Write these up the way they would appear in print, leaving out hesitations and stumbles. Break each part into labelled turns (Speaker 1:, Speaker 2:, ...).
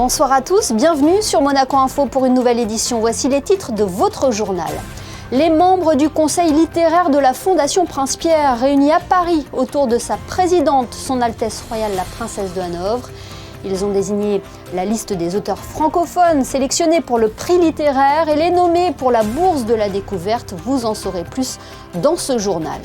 Speaker 1: Bonsoir à tous, bienvenue sur Monaco Info pour une nouvelle édition. Voici les titres de votre journal. Les membres du conseil littéraire de la Fondation Prince-Pierre réunis à Paris autour de sa présidente, son Altesse royale la princesse de Hanovre. Ils ont désigné la liste des auteurs francophones sélectionnés pour le prix littéraire et les nommés pour la bourse de la découverte. Vous en saurez plus dans ce journal.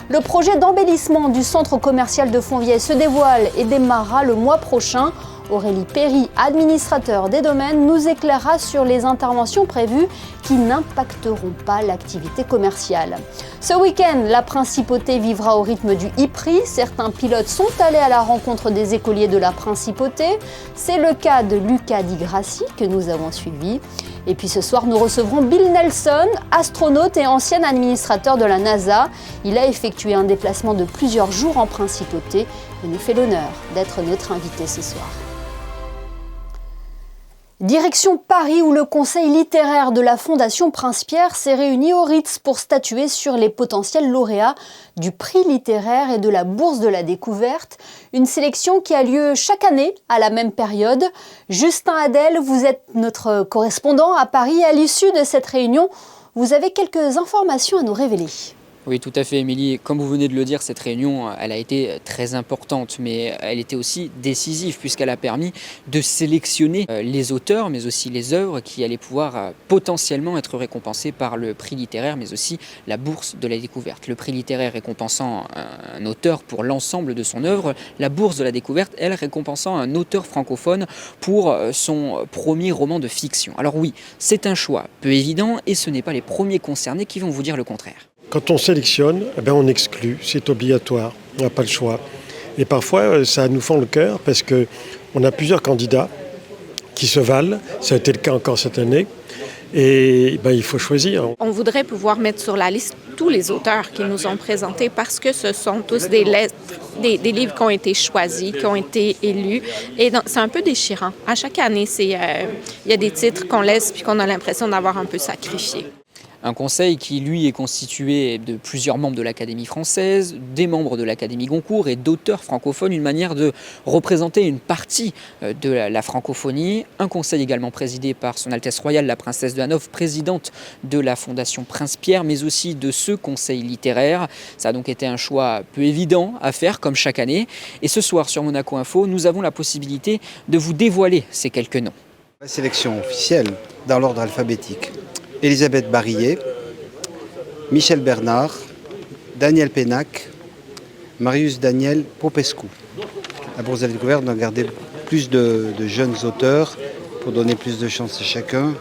Speaker 1: Le projet d'embellissement du centre commercial de Fontvieille se dévoile et démarrera le mois prochain. Aurélie Perry, administrateur des domaines, nous éclairera sur les interventions prévues qui n'impacteront pas l'activité commerciale. Ce week-end, la principauté vivra au rythme du e-prix. Certains pilotes sont allés à la rencontre des écoliers de la principauté. C'est le cas de Lucas Di Grassi que nous avons suivi. Et puis ce soir, nous recevrons Bill Nelson, astronaute et ancien administrateur de la NASA. Il a effectué un déplacement de plusieurs jours en principauté et nous fait l'honneur d'être notre invité ce soir. Direction Paris où le conseil littéraire de la Fondation Prince-Pierre s'est réuni au Ritz pour statuer sur les potentiels lauréats du prix littéraire et de la bourse de la découverte. Une sélection qui a lieu chaque année à la même période. Justin Hadel, vous êtes notre correspondant à Paris. À l'issue de cette réunion, vous avez quelques informations à nous révéler.
Speaker 2: Oui, tout à fait, Émilie. Comme vous venez de le dire, cette réunion, elle a été très importante, mais elle était aussi décisive puisqu'elle a permis de sélectionner les auteurs, mais aussi les œuvres qui allaient pouvoir potentiellement être récompensées par le prix littéraire, mais aussi la bourse de la découverte. Le prix littéraire récompensant un auteur pour l'ensemble de son œuvre, la bourse de la découverte, elle, récompensant un auteur francophone pour son premier roman de fiction. Alors oui, c'est un choix peu évident et ce n'est pas les premiers concernés qui vont vous dire le contraire.
Speaker 3: Quand on sélectionne, on exclut, c'est obligatoire, on n'a pas le choix. Et parfois, ça nous fend le cœur parce qu'on a plusieurs candidats qui se valent, ça a été le cas encore cette année, et il faut choisir.
Speaker 4: On voudrait pouvoir mettre sur la liste tous les auteurs qui nous ont présentés parce que ce sont tous des lettres, des livres qui ont été choisis, qui ont été élus. Et donc, c'est un peu déchirant. À chaque année, il y a des titres qu'on laisse puis qu'on a l'impression d'avoir un peu sacrifiés.
Speaker 2: Un conseil qui, lui, est constitué de plusieurs membres de l'Académie française, des membres de l'Académie Goncourt et d'auteurs francophones, une manière de représenter une partie de la francophonie. Un conseil également présidé par son Altesse royale la princesse de Hanovre, présidente de la Fondation Prince-Pierre, mais aussi de ce conseil littéraire. Ça a donc été un choix peu évident à faire, comme chaque année. Et ce soir, sur Monaco Info, nous avons la possibilité de vous dévoiler ces quelques noms.
Speaker 5: La sélection officielle, dans l'ordre alphabétique. Elisabeth Barillet, Michel Bernard, Daniel Pénac, Marius Daniel Popescu. La bourse de la découverte doit garder plus de jeunes auteurs pour donner plus de chance à chacun.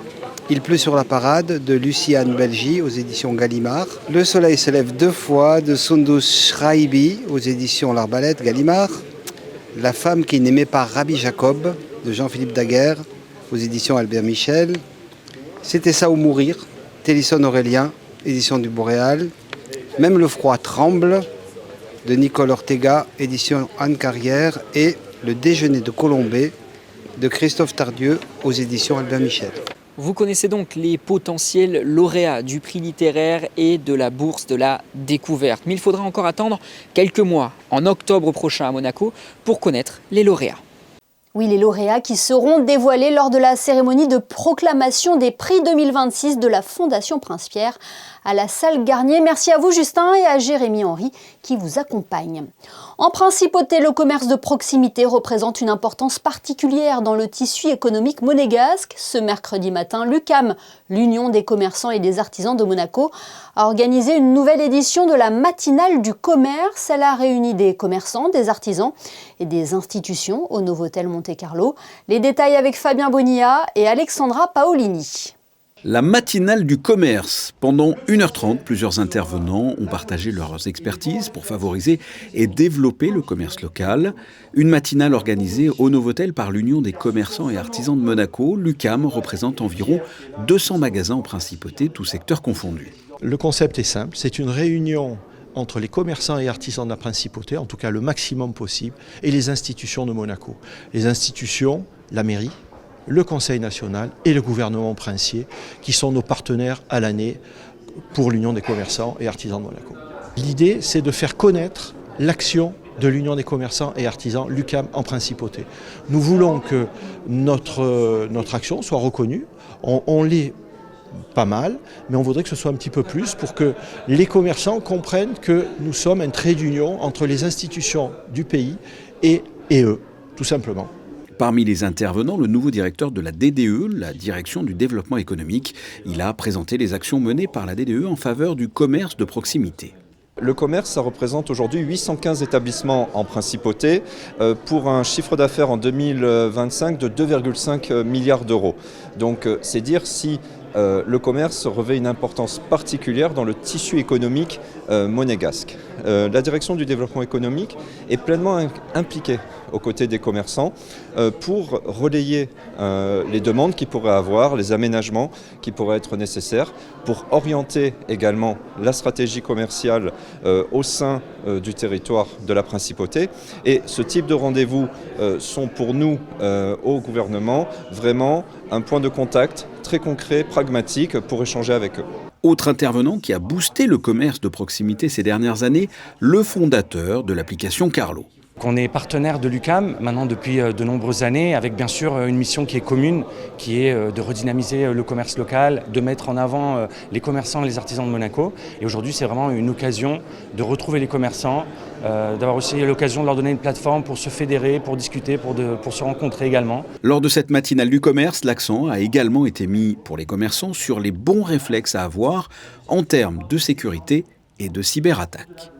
Speaker 5: Il pleut sur la parade de Luciane Belgy aux éditions Gallimard. Le soleil se lève deux fois de Sundus Shraibi aux éditions L'Arbalète Gallimard. La femme qui n'aimait pas Rabbi Jacob de Jean-Philippe Daguerre aux éditions Albert Michel. C'était ça ou mourir, Télisson Aurélien, édition du Boréal. Même le froid tremble, de Nicole Ortega, édition Anne Carrière. Et Le déjeuner de Colombey, de Christophe Tardieu, aux éditions Albert Michel.
Speaker 2: Vous connaissez donc les potentiels lauréats du prix littéraire et de la bourse de la découverte. Mais il faudra encore attendre quelques mois, en octobre prochain à Monaco, pour connaître les lauréats.
Speaker 1: Oui, les lauréats qui seront dévoilés lors de la cérémonie de proclamation des prix 2026 de la Fondation Prince-Pierre à la salle Garnier. Merci à vous Justin et à Jérémy Henry qui vous accompagnent. En principauté, le commerce de proximité représente une importance particulière dans le tissu économique monégasque. Ce mercredi matin, l'UQAM, l'Union des commerçants et des artisans de Monaco, a organisé une nouvelle édition de la matinale du commerce. Elle a réuni des commerçants, des artisans et des institutions au Novotel Monte-Carlo. Les détails avec Fabien Bonilla et Alexandra Paolini.
Speaker 6: La matinale du commerce. Pendant 1h30, plusieurs intervenants ont partagé leurs expertises pour favoriser et développer le commerce local. Une matinale organisée au Novotel par l'Union des commerçants et artisans de Monaco. L'UQAM représente environ 200 magasins en principauté, tous secteurs confondus.
Speaker 7: Le concept est simple, c'est une réunion entre les commerçants et artisans de la principauté, en tout cas le maximum possible, et les institutions de Monaco. Les institutions, la mairie, le Conseil national et le gouvernement princier, qui sont nos partenaires à l'année pour l'Union des commerçants et artisans de Monaco. L'idée, c'est de faire connaître l'action de l'Union des commerçants et artisans, l'UCAM en principauté. Nous voulons que notre action soit reconnue. On l'est pas mal, mais on voudrait que ce soit un petit peu plus pour que les commerçants comprennent que nous sommes un trait d'union entre les institutions du pays et eux, tout simplement.
Speaker 6: Parmi les intervenants, le nouveau directeur de la DDE, la Direction du développement économique. Il a présenté les actions menées par la DDE en faveur du commerce de proximité.
Speaker 8: Le commerce, ça représente aujourd'hui 815 établissements en principauté pour un chiffre d'affaires en 2025 de 2,5 milliards d'euros. Donc c'est dire si le commerce revêt une importance particulière dans le tissu économique monégasque. La direction du développement économique est pleinement impliquée aux côtés des commerçants pour relayer les demandes qu'ils pourraient avoir, les aménagements qui pourraient être nécessaires, pour orienter également la stratégie commerciale au sein du territoire de la principauté. Et ce type de rendez-vous sont pour nous, au gouvernement, vraiment un point de contact très concret, pragmatique, pour échanger avec eux.
Speaker 6: Autre intervenant qui a boosté le commerce de proximité ces dernières années, le fondateur de l'application Carlo.
Speaker 9: On est partenaire de l'UCAM maintenant depuis de nombreuses années, avec bien sûr une mission qui est commune, qui est de redynamiser le commerce local, de mettre en avant les commerçants et les artisans de Monaco. Et aujourd'hui, c'est vraiment une occasion de retrouver les commerçants, d'avoir aussi l'occasion de leur donner une plateforme pour se fédérer, pour discuter, pour se rencontrer également.
Speaker 6: Lors de cette matinale du commerce, l'accent a également été mis pour les commerçants sur les bons réflexes à avoir en termes de sécurité et de cyberattaques.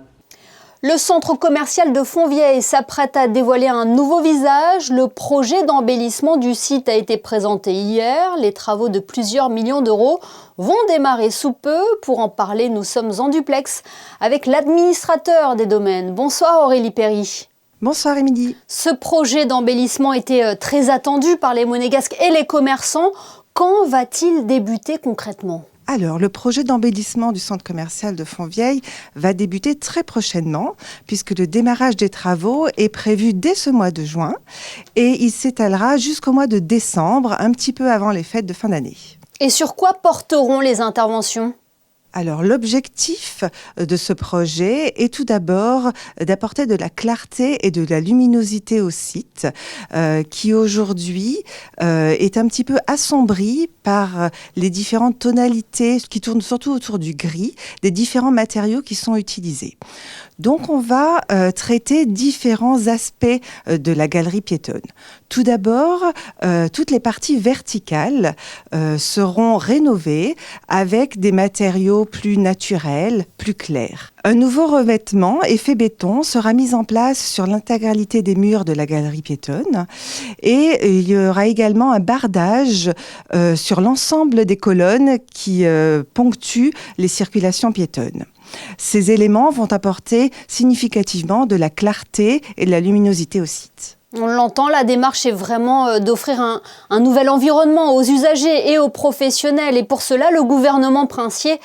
Speaker 1: Le centre commercial de Fontvieille s'apprête à dévoiler un nouveau visage. Le projet d'embellissement du site a été présenté hier. Les travaux de plusieurs millions d'euros vont démarrer sous peu. Pour en parler, nous sommes en duplex avec l'administrateur des domaines. Bonsoir Aurélie Perry.
Speaker 10: Bonsoir Émilie.
Speaker 1: Ce projet d'embellissement était très attendu par les Monégasques et les commerçants. Quand va-t-il débuter concrètement ?
Speaker 10: Alors, le projet d'embellissement du centre commercial de Fontvieille va débuter très prochainement, puisque le démarrage des travaux est prévu dès ce mois de juin et il s'étalera jusqu'au mois de décembre, un petit peu avant les fêtes de fin d'année.
Speaker 1: Et sur quoi porteront les interventions ?
Speaker 10: Alors, l'objectif de ce projet est tout d'abord d'apporter de la clarté et de la luminosité au site, qui aujourd'hui est un petit peu assombri par les différentes tonalités qui tournent surtout autour du gris, des différents matériaux qui sont utilisés. Donc, on va traiter différents aspects de la galerie piétonne. Tout d'abord, toutes les parties verticales seront rénovées avec des matériaux plus naturels, plus clairs. Un nouveau revêtement effet béton sera mis en place sur l'intégralité des murs de la galerie piétonne et il y aura également un bardage sur l'ensemble des colonnes qui ponctuent les circulations piétonnes. Ces éléments vont apporter significativement de la clarté et de la luminosité au site.
Speaker 1: On l'entend, la démarche est vraiment d'offrir un nouvel environnement aux usagers et aux professionnels. Et pour cela, le gouvernement princier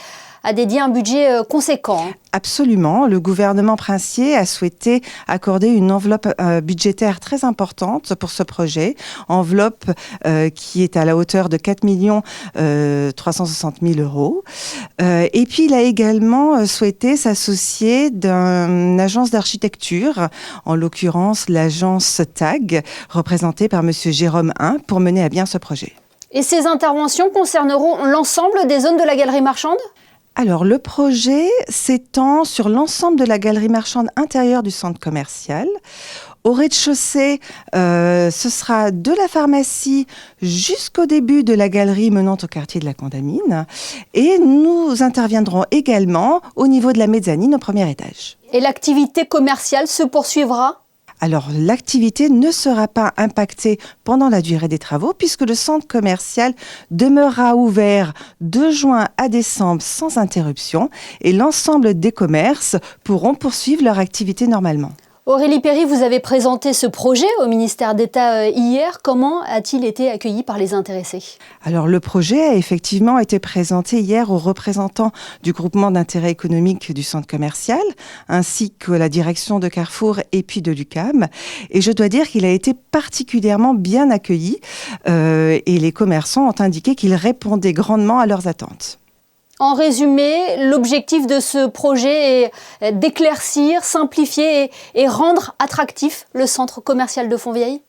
Speaker 1: a dédié un budget conséquent.
Speaker 10: Absolument. Le gouvernement princier a souhaité accorder une enveloppe budgétaire très importante pour ce projet. Enveloppe qui est à la hauteur de 4 360 000 euros. Et puis, il a également souhaité s'associer d'une agence d'architecture, en l'occurrence l'agence TAG, représentée par M. Jérôme Hein, pour mener à bien ce projet.
Speaker 1: Et ces interventions concerneront l'ensemble des zones de la galerie marchande ?
Speaker 10: Alors, le projet s'étend sur l'ensemble de la galerie marchande intérieure du centre commercial. Au rez-de-chaussée, ce sera de la pharmacie jusqu'au début de la galerie menant au quartier de la Condamine. Et nous interviendrons également au niveau de la mezzanine au premier étage.
Speaker 1: Et l'activité commerciale se poursuivra ?
Speaker 10: Alors, l'activité ne sera pas impactée pendant la durée des travaux puisque le centre commercial demeurera ouvert de juin à décembre sans interruption et l'ensemble des commerces pourront poursuivre leur activité normalement.
Speaker 1: Aurélie Perry, vous avez présenté ce projet au ministère d'État hier. Comment a-t-il été accueilli par les intéressés ?
Speaker 10: Alors, le projet a effectivement été présenté hier aux représentants du groupement d'intérêt économique du centre commercial, ainsi que la direction de Carrefour et puis de l'UCAM. Et je dois dire qu'il a été particulièrement bien accueilli et les commerçants ont indiqué qu'il répondait grandement à leurs attentes.
Speaker 1: En résumé, l'objectif de ce projet est d'éclaircir, simplifier et rendre attractif le centre commercial de Fontvieille?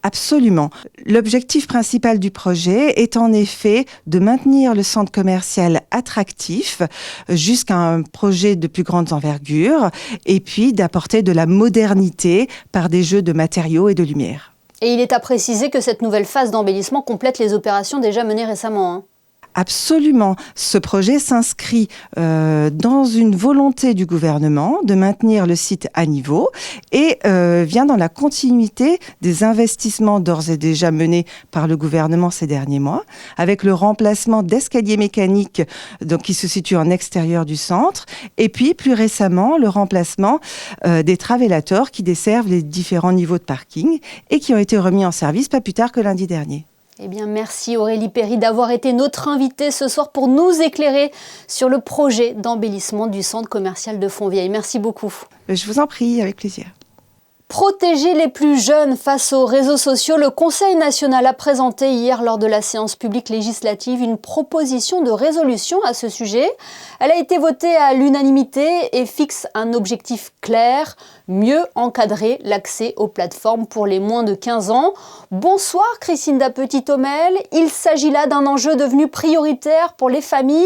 Speaker 10: Absolument. L'objectif principal du projet est en effet de maintenir le centre commercial attractif jusqu'à un projet de plus grande envergure et puis d'apporter de la modernité par des jeux de matériaux et de lumière.
Speaker 1: Et il est à préciser que cette nouvelle phase d'embellissement complète les opérations déjà menées récemment, hein.
Speaker 10: Absolument. Ce projet s'inscrit dans une volonté du gouvernement de maintenir le site à niveau et vient dans la continuité des investissements d'ores et déjà menés par le gouvernement ces derniers mois, avec le remplacement d'escaliers mécaniques qui se situent en extérieur du centre, et puis plus récemment le remplacement des travellators qui desservent les différents niveaux de parking et qui ont été remis en service pas plus tard que lundi dernier.
Speaker 1: Eh bien, merci Aurélie Perry d'avoir été notre invitée ce soir pour nous éclairer sur le projet d'embellissement du centre commercial de Fontvieille. Merci beaucoup.
Speaker 10: Je vous en prie, avec plaisir.
Speaker 1: Protéger les plus jeunes face aux réseaux sociaux, le Conseil national a présenté hier lors de la séance publique législative une proposition de résolution à ce sujet. Elle a été votée à l'unanimité et fixe un objectif clair, mieux encadrer l'accès aux plateformes pour les moins de 15 ans. Bonsoir Christinda Petit-Omel, il s'agit là d'un enjeu devenu prioritaire pour les familles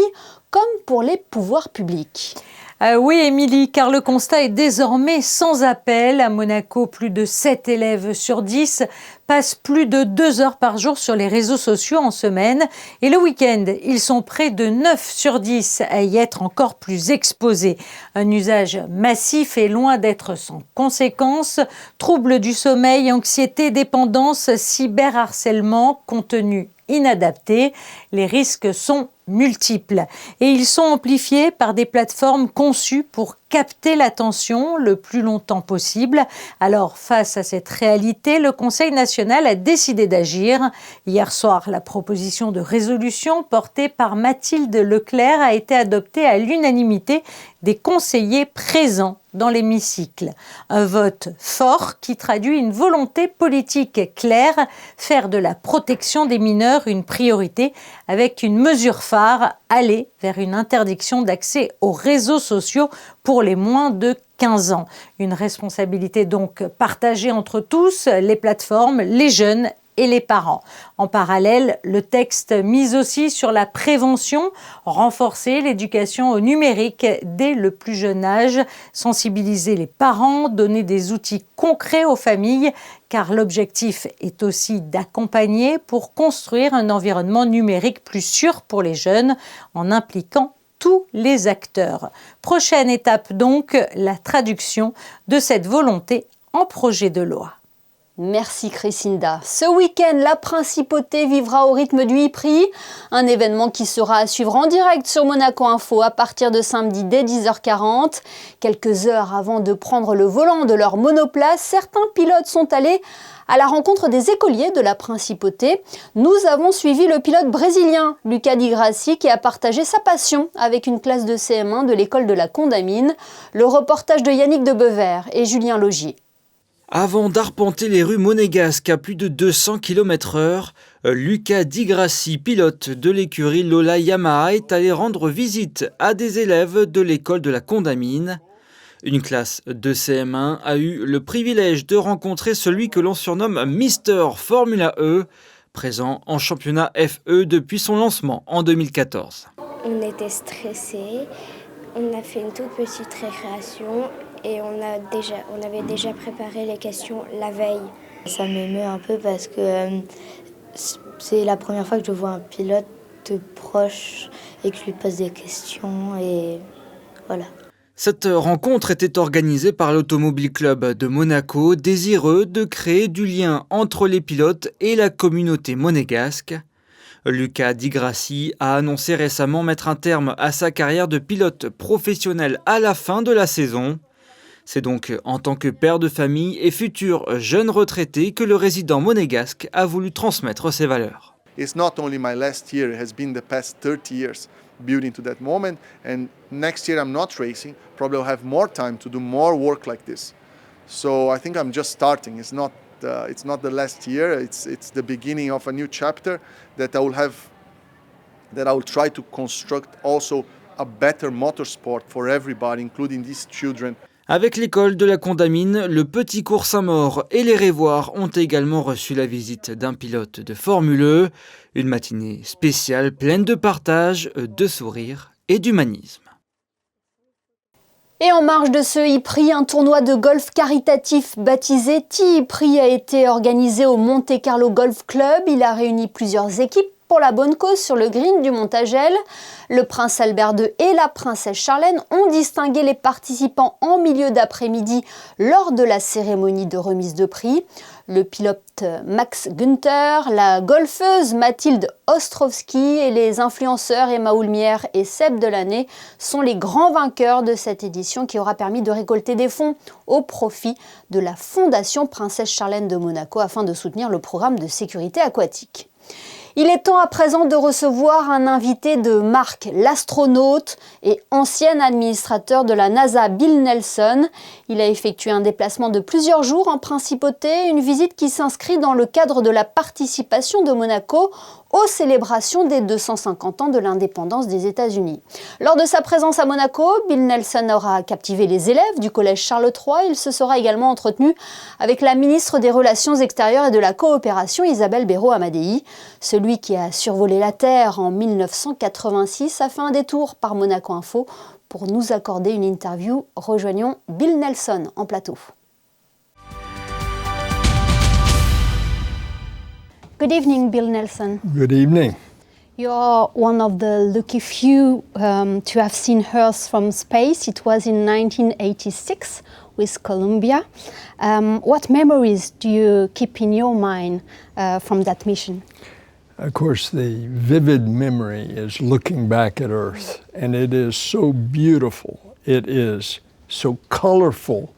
Speaker 1: comme pour les pouvoirs publics.
Speaker 11: Oui, Émilie, car le constat est désormais sans appel. À Monaco, plus de 7 élèves sur 10 passent plus de 2 heures par jour sur les réseaux sociaux en semaine. Et le week-end, ils sont près de 9 sur 10 à y être encore plus exposés. Un usage massif et loin d'être sans conséquences. Troubles du sommeil, anxiété, dépendance, cyberharcèlement, contenu inadapté. Les risques sont multiples et ils sont amplifiés par des plateformes conçues pour capter l'attention le plus longtemps possible. Alors, face à cette réalité, le Conseil national a décidé d'agir. Hier soir, la proposition de résolution portée par Mathilde Leclerc a été adoptée à l'unanimité des conseillers présents dans l'hémicycle. Un vote fort qui traduit une volonté politique claire, faire de la protection des mineurs une priorité avec une mesure phare, aller vers une interdiction d'accès aux réseaux sociaux pour les moins de 15 ans. Une responsabilité donc partagée entre tous, les plateformes, les jeunes et les parents. En parallèle, le texte mise aussi sur la prévention, renforcer l'éducation au numérique dès le plus jeune âge, sensibiliser les parents, donner des outils concrets aux familles, car l'objectif est aussi d'accompagner pour construire un environnement numérique plus sûr pour les jeunes en impliquant tous les acteurs. Prochaine étape donc, la traduction de cette volonté en projet de loi.
Speaker 1: Merci Christinda. Ce week-end, la Principauté vivra au rythme du e-prix, un événement qui sera à suivre en direct sur Monaco Info à partir de samedi dès 10h40. Quelques heures avant de prendre le volant de leur monoplace, certains pilotes sont allés à la rencontre des écoliers de la Principauté. Nous avons suivi le pilote brésilien Lucas Di Grassi qui a partagé sa passion avec une classe de CM1 de l'école de la Condamine. Le reportage de Yannick de Bever et Julien Logier.
Speaker 12: Avant d'arpenter les rues monégasques à plus de 200 km/h, Lucas Di Grassi, pilote de l'écurie Lola Yamaha, est allé rendre visite à des élèves de l'école de la Condamine. Une classe de CM1 a eu le privilège de rencontrer celui que l'on surnomme Mister Formula E, présent en championnat FE depuis son lancement en 2014.
Speaker 13: On était stressés, on a fait une toute petite récréation. Et on avait déjà préparé les questions la veille.
Speaker 14: Ça m'émeut un peu parce que c'est la première fois que je vois un pilote de proche et que je lui pose des questions et voilà.
Speaker 12: Cette rencontre était organisée par l'Automobile Club de Monaco, désireux de créer du lien entre les pilotes et la communauté monégasque. Lucas Di Grassi a annoncé récemment mettre un terme à sa carrière de pilote professionnel à la fin de la saison. C'est donc en tant que père de famille et futur jeune retraité que le résident monégasque a voulu transmettre ses valeurs.
Speaker 15: It's not only my last year, it has been the past 30 years building to that moment, and next year I'm not racing, probably I'll have more time to do more work like this. So I think I'm just starting. It's not the last year, it's the beginning of a new chapter that I will have that I will try to construct also a better motorsport for everybody, including these children.
Speaker 12: Avec l'école de la Condamine, le Petit Cours Saint-Maur et les Révoirs ont également reçu la visite d'un pilote de Formule E. Une matinée spéciale pleine de partage, de sourires et d'humanisme.
Speaker 1: Et en marge de ce e-prix, un tournoi de golf caritatif baptisé T-E-Prix a été organisé au Monte Carlo Golf Club. Il a réuni plusieurs équipes pour la bonne cause sur le green du Montagel. Le prince Albert II et la princesse Charlène ont distingué les participants en milieu d'après-midi lors de la cérémonie de remise de prix. Le pilote Max Günther, la golfeuse Mathilde Ostrowski et les influenceurs Emma Houlmier et Seb Delaney sont les grands vainqueurs de cette édition qui aura permis de récolter des fonds au profit de la Fondation Princesse Charlène de Monaco afin de soutenir le programme de sécurité aquatique. Il est temps à présent de recevoir un invité de marque, l'astronaute et ancien administrateur de la NASA, Bill Nelson. Il a effectué un déplacement de plusieurs jours en principauté, une visite qui s'inscrit dans le cadre de la participation de Monaco aux célébrations des 250 ans de l'indépendance des États-Unis. Lors de sa présence à Monaco, Bill Nelson aura captivé les élèves du collège Charles III. Il se sera également entretenu avec la ministre des Relations extérieures et de la coopération, Isabelle Béraud-Amadei. Celui qui a survolé la Terre en 1986 a fait un détour par Monaco Info pour nous accorder une interview. Rejoignons Bill Nelson en plateau. Good evening, Bill Nelson.
Speaker 16: Good evening.
Speaker 1: You're one of the lucky few to have seen Earth from space. It was in 1986 with Columbia. What memories do you keep in your mind from that mission?
Speaker 16: Of course, the vivid memory is looking back at Earth, and it is so beautiful. It is so colorful.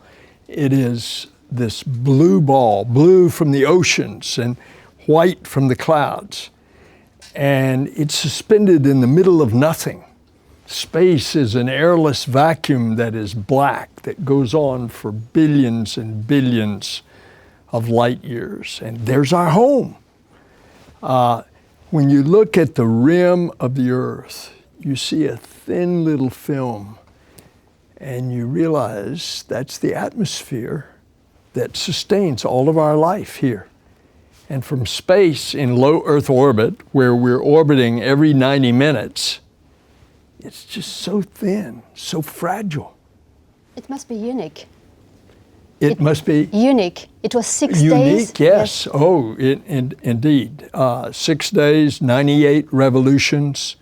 Speaker 16: It is this blue ball, blue from the oceans and white from the clouds. And it's suspended in the middle of nothing. Space is an airless vacuum that is black, that goes on for billions and billions of light years. And there's our home. When you look at the rim of the Earth, you see a thin little film, and you realize that's the atmosphere that sustains all of our life here. And from space in low Earth orbit, where we're orbiting every 90 minutes, it's just so thin, so fragile.
Speaker 1: It must be unique.
Speaker 16: It must be
Speaker 1: unique. It was 6 days.
Speaker 16: Unique, yes. Oh, indeed. 6 days, 98 revolutions.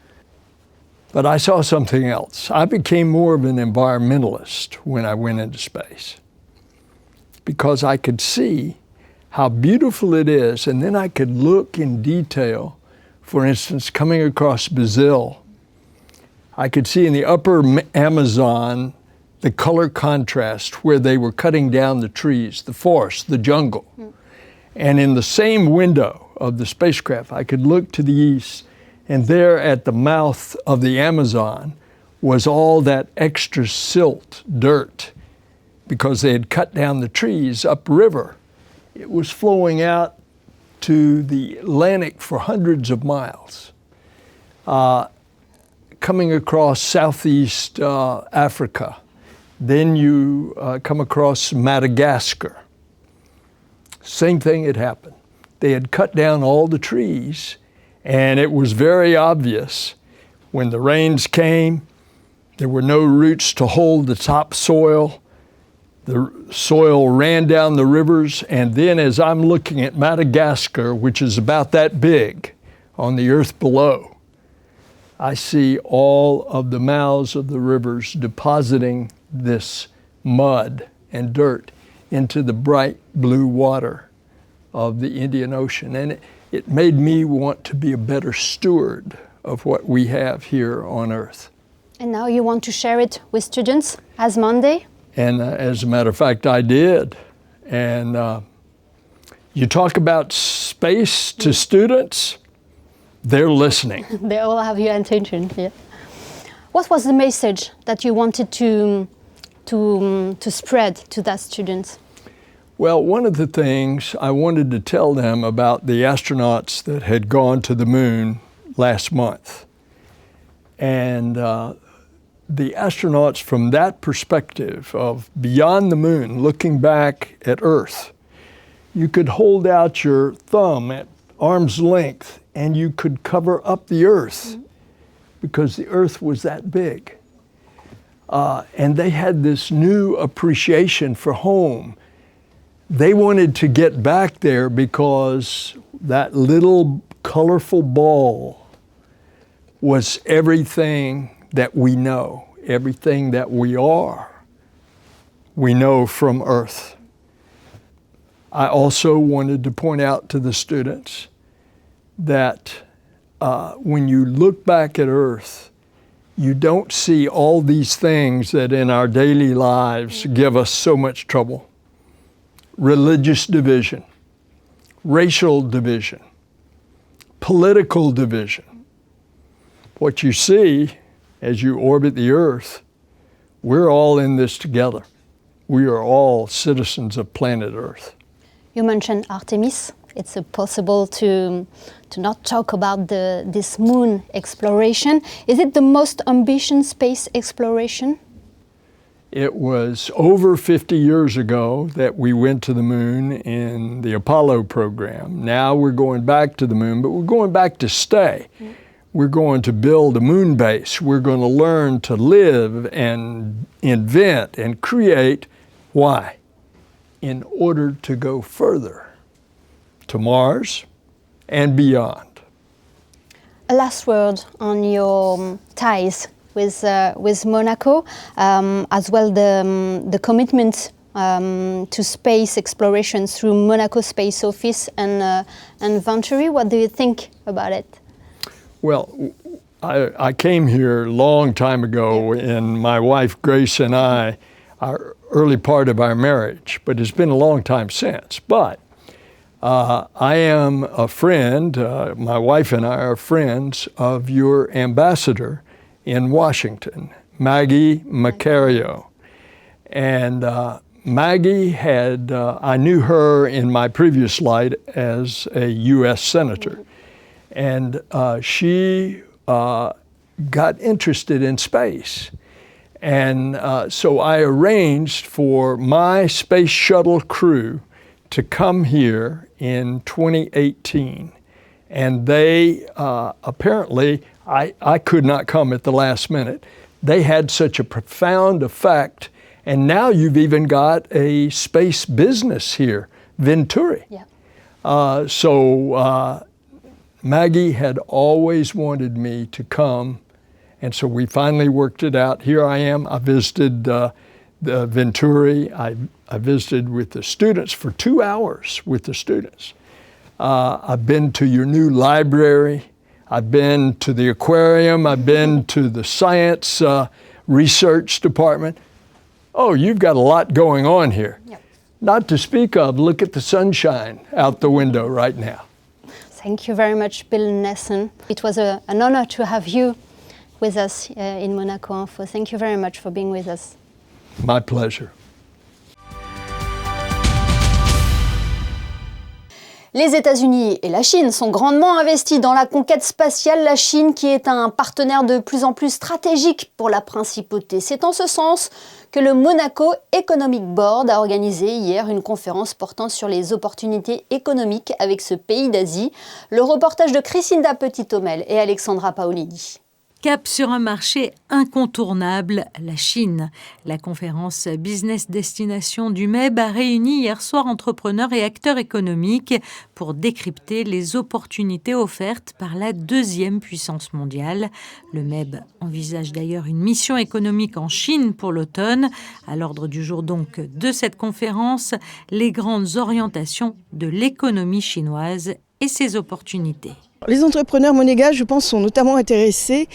Speaker 16: But I saw something else. I became more of an environmentalist when I went into space, because I could see how beautiful it is, and then I could look in detail. For instance, coming across Brazil, I could see in the upper Amazon the color contrast where they were cutting down the trees, the forest, the jungle. And in the same window of the spacecraft, I could look to the east, and there at the mouth of the Amazon was all that extra silt, dirt, because they had cut down the trees upriver. It was flowing out to the Atlantic for hundreds of miles. Coming across Southeast Africa, then you come across Madagascar. Same thing had happened. They had cut down all the trees, and it was very obvious when the rains came, there were no roots to hold the topsoil. The soil ran down the rivers, and then as I'm looking at Madagascar, which is about that big on the earth below, I see all of the mouths of the rivers depositing this mud and dirt into the bright blue water of the Indian Ocean. And it made me want to be a better steward of what we have here on Earth.
Speaker 1: And now you want to share it with students as Monday?
Speaker 16: And as a matter of fact, I did. And you talk about space to students, they're listening.
Speaker 1: They all have your attention. Yeah. What was the message that you wanted to spread to that students?
Speaker 16: Well, one of the things I wanted to tell them about the astronauts that had gone to the moon last month. And the astronauts, from that perspective of beyond the moon, looking back at Earth, you could hold out your thumb at arm's length and you could cover up the Earth because the Earth was that big. And they had this new appreciation for home. They wanted to get back there because that little colorful ball was everything that we know, everything that we are, we know from Earth. I also wanted to point out to the students that when you look back at Earth, you don't see all these things that in our daily lives give us so much trouble. Religious division, racial division, political division. What you see as you orbit the Earth, we're all in this together. We are all citizens of planet Earth.
Speaker 1: You mentioned Artemis. It's possible to not talk about this moon exploration. Is it the most ambitious space exploration?
Speaker 16: It was over 50 years ago that we went to the moon in the Apollo program. Now we're going back to the moon, but we're going back to stay. We're going to build a moon base. We're going to learn to live and invent and create. Why? In order to go further to Mars and beyond.
Speaker 1: A last word on your ties with Monaco, as well the commitment to space exploration through Monaco Space Office and Venturi. What do you think about it?
Speaker 16: Well, I came here a long time ago, and my wife Grace and I, our early part of our marriage, but it's been a long time since. But I am a friend, my wife and I are friends of your ambassador in Washington, Maggie Macario. And Maggie had, I knew her in my previous life as a U.S. Senator. And she got interested in space. And so I arranged for my space shuttle crew to come here in 2018. And they apparently, I could not come at the last minute. They had such a profound effect. And now you've even got a space business here, Venturi. Yeah. So Maggie had always wanted me to come. And so we finally worked it out. Here I am. I visited the Venturi. I visited with the students for 2 hours with the students. I've been to your new library. I've been to the aquarium. I've been to the science research department. Oh, you've got a lot going on here. Yep. Not to speak of, look at the sunshine out the window right now.
Speaker 1: Thank you very much, Bill Nesson. It was an honor to have you with us in Monaco Info. Thank you very much for being with us.
Speaker 16: My pleasure.
Speaker 1: Les États-Unis et la Chine sont grandement investis dans la conquête spatiale. La Chine qui est un partenaire de plus en plus stratégique pour la principauté. C'est en ce sens que le Monaco Economic Board a organisé hier une conférence portant sur les opportunités économiques avec ce pays d'Asie. Le reportage de Christinda Petit-Omel et Alexandra Paolini.
Speaker 11: Cap sur un marché incontournable, la Chine. La conférence Business Destination du MEB a réuni hier soir entrepreneurs et acteurs économiques pour décrypter les opportunités offertes par la deuxième puissance mondiale. Le MEB envisage d'ailleurs une mission économique en Chine pour l'automne. À l'ordre du jour donc de cette conférence, les grandes orientations de l'économie chinoise et ses opportunités.
Speaker 17: Les entrepreneurs monégasques, je pense, sont notamment intéressés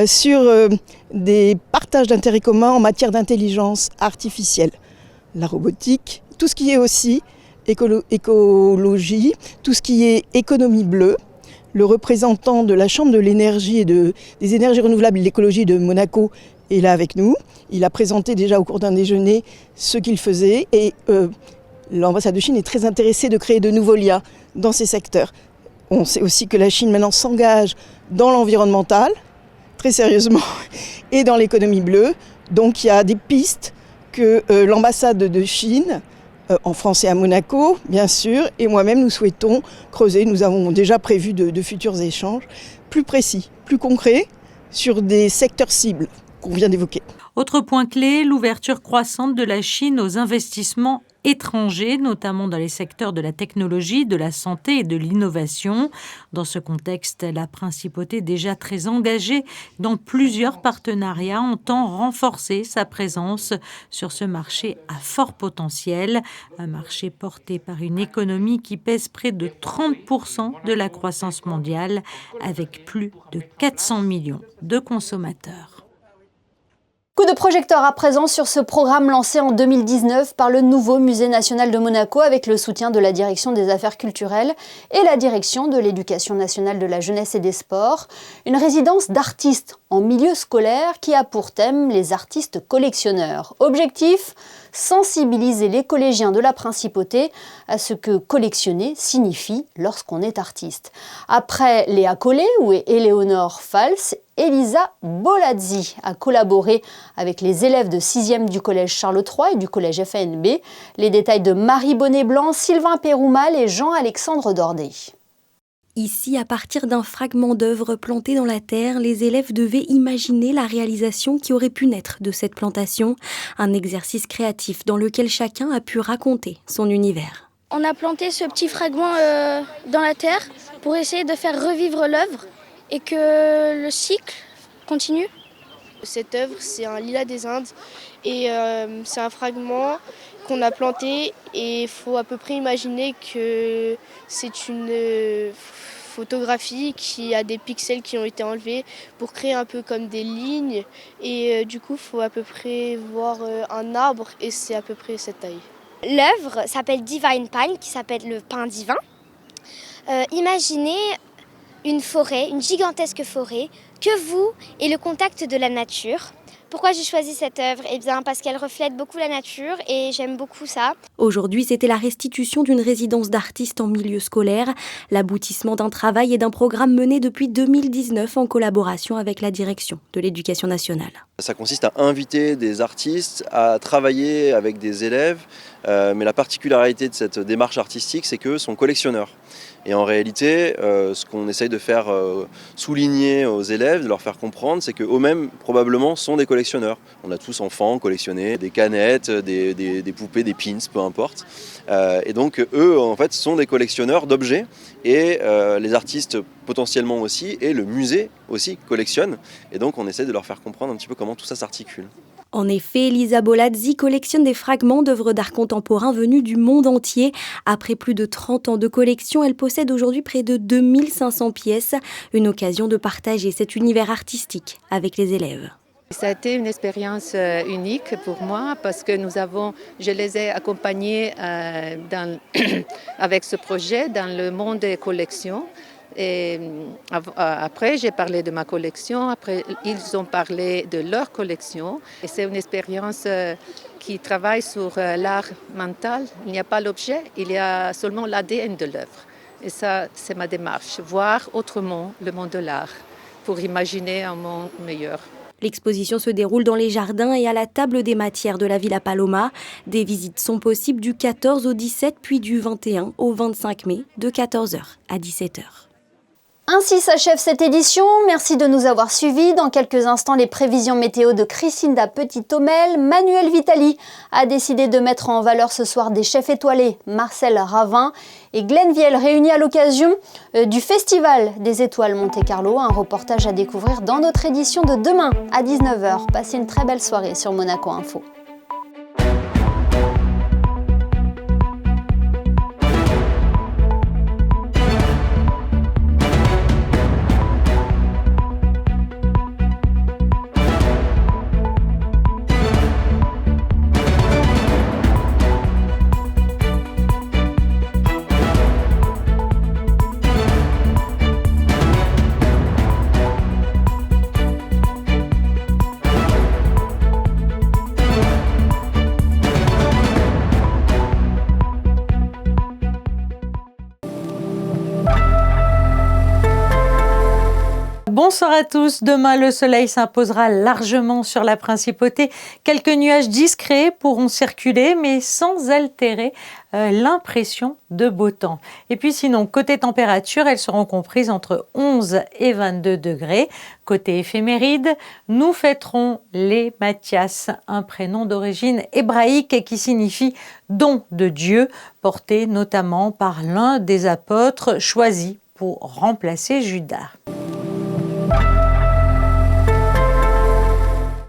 Speaker 17: sur des partages d'intérêts communs en matière d'intelligence artificielle, la robotique, tout ce qui est aussi écologie, tout ce qui est économie bleue. Le représentant de la Chambre de l'énergie et des énergies renouvelables et de l'écologie de Monaco est là avec nous. Il a présenté déjà au cours d'un déjeuner ce qu'il faisait et l'ambassade de Chine est très intéressée de créer de nouveaux liens dans ces secteurs. On sait aussi que la Chine maintenant s'engage dans l'environnemental, très sérieusement, et dans l'économie bleue. Donc il y a des pistes que l'ambassade de Chine, en France et à Monaco, bien sûr, et moi-même, nous souhaitons creuser. Nous avons déjà prévu de futurs échanges plus précis, plus concrets, sur des secteurs cibles qu'on vient d'évoquer.
Speaker 11: Autre point clé, l'ouverture croissante de la Chine aux investissements étrangers, notamment dans les secteurs de la technologie, de la santé et de l'innovation. Dans ce contexte, la principauté, déjà très engagée dans plusieurs partenariats, entend renforcer sa présence sur ce marché à fort potentiel. Un marché porté par une économie qui pèse près de 30% de la croissance mondiale, avec plus de 400 millions de consommateurs.
Speaker 1: Coup de projecteur à présent sur ce programme lancé en 2019 par le nouveau Musée national de Monaco avec le soutien de la Direction des affaires culturelles et la Direction de l'éducation nationale de la jeunesse et des sports. Une résidence d'artistes en milieu scolaire qui a pour thème les artistes collectionneurs. Objectif : sensibiliser les collégiens de la principauté à ce que collectionner signifie lorsqu'on est artiste. Après Léa Collet ou Éléonore Fals, Elisa Bolazzi a collaboré avec les élèves de 6e du collège Charles III et du collège FANB. Les détails de Marie Bonnet-Blanc, Sylvain Péroumal et Jean-Alexandre Dordet.
Speaker 18: Ici, à partir d'un fragment d'œuvre planté dans la terre, les élèves devaient imaginer la réalisation qui aurait pu naître de cette plantation. Un exercice créatif dans lequel chacun a pu raconter son univers.
Speaker 19: On a planté ce petit fragment dans la terre pour essayer de faire revivre l'œuvre et que le cycle continue.
Speaker 20: Cette œuvre, c'est un lilas des Indes et c'est un fragment qu'on a planté et il faut à peu près imaginer que c'est une photographie qui a des pixels qui ont été enlevés pour créer un peu comme des lignes et du coup il faut à peu près voir un arbre et c'est à peu près cette taille.
Speaker 13: L'œuvre s'appelle Divine Pine, qui s'appelle le pain divin. Imaginez une forêt, une gigantesque forêt, que vous et le contact de la nature. Pourquoi j'ai choisi cette œuvre ? Eh bien parce qu'elle reflète beaucoup la nature et j'aime beaucoup ça.
Speaker 18: Aujourd'hui, c'était la restitution d'une résidence d'artistes en milieu scolaire, l'aboutissement d'un travail et d'un programme mené depuis 2019 en collaboration avec la direction de l'éducation nationale.
Speaker 21: Ça consiste à inviter des artistes à travailler avec des élèves, mais la particularité de cette démarche artistique, c'est qu'eux sont collectionneurs. Et en réalité, ce qu'on essaye de faire souligner aux élèves, de leur faire comprendre, c'est qu'eux-mêmes, probablement, sont des collectionneurs. On a tous enfants collectionnés, des canettes, des poupées, des pins, peu importe. Et donc, eux, en fait, sont des collectionneurs d'objets. Et les artistes, potentiellement aussi, et le musée aussi collectionne. Et donc, on essaie de leur faire comprendre un petit peu comment tout ça s'articule.
Speaker 18: En effet, Elisa Bolazzi collectionne des fragments d'œuvres d'art contemporain venus du monde entier. Après plus de 30 ans de collection, elle possède aujourd'hui près de 2500 pièces. Une occasion de partager cet univers artistique avec les élèves.
Speaker 22: Ça a été une expérience unique pour moi parce que je les ai accompagnés avec ce projet dans le monde des collections. Et après, j'ai parlé de ma collection. Après, ils ont parlé de leur collection. Et c'est une expérience qui travaille sur l'art mental. Il n'y a pas l'objet, il y a seulement l'ADN de l'œuvre. Et ça, c'est ma démarche, voir autrement le monde de l'art pour imaginer un monde meilleur.
Speaker 18: L'exposition se déroule dans les jardins et à la table des matières de la Villa Paloma. Des visites sont possibles du 14 au 17, puis du 21 au 25 mai, de 14h à 17h.
Speaker 1: Ainsi s'achève cette édition. Merci de nous avoir suivis. Dans quelques instants, les prévisions météo de Christinda Petit-Thomel. Manuel Vitali a décidé de mettre en valeur ce soir des chefs étoilés, Marcel Ravin et Glenn Viel, réunis à l'occasion du Festival des Étoiles Monte-Carlo. Un reportage à découvrir dans notre édition de demain à 19h. Passez une très belle soirée sur Monaco Info.
Speaker 11: Bonsoir à tous. Demain, le soleil s'imposera largement sur la principauté. Quelques nuages discrets pourront circuler, mais sans altérer l'impression de beau temps. Et puis sinon, côté température, elles seront comprises entre 11 et 22 degrés. Côté éphéméride, nous fêterons les Matthias, un prénom d'origine hébraïque qui signifie don de Dieu, porté notamment par l'un des apôtres choisis pour remplacer Judas.